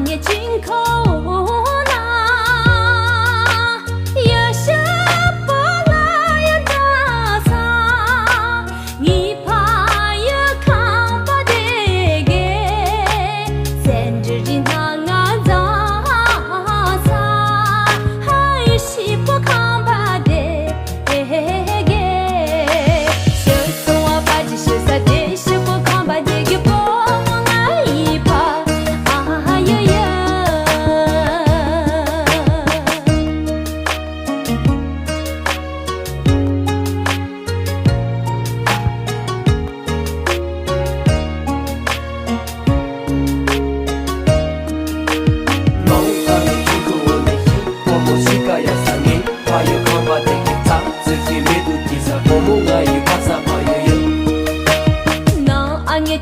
也进口那有些不来有大啥，你怕有看不得个，甚至人他俺咋啥，还是不看不得个，就算我把这些啥的是不看不得个不。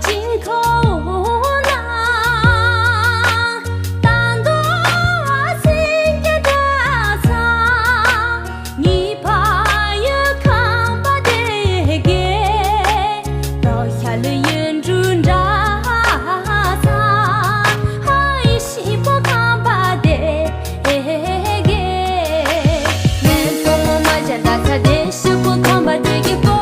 进口那单独新的大厂，你怕有看不得个，到下了眼中扎啥，还是不看不得个，能多么嘛家大家的是不看不得个不。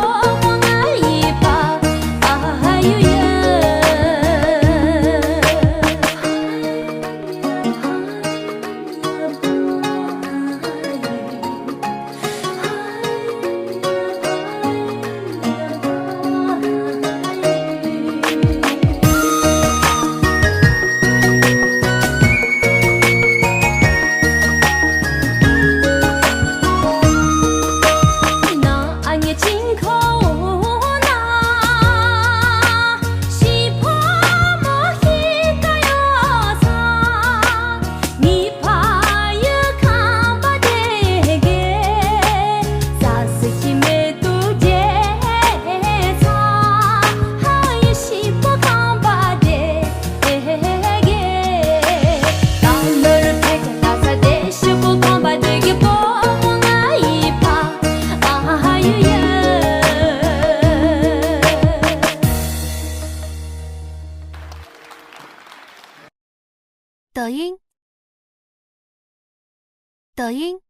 抖音。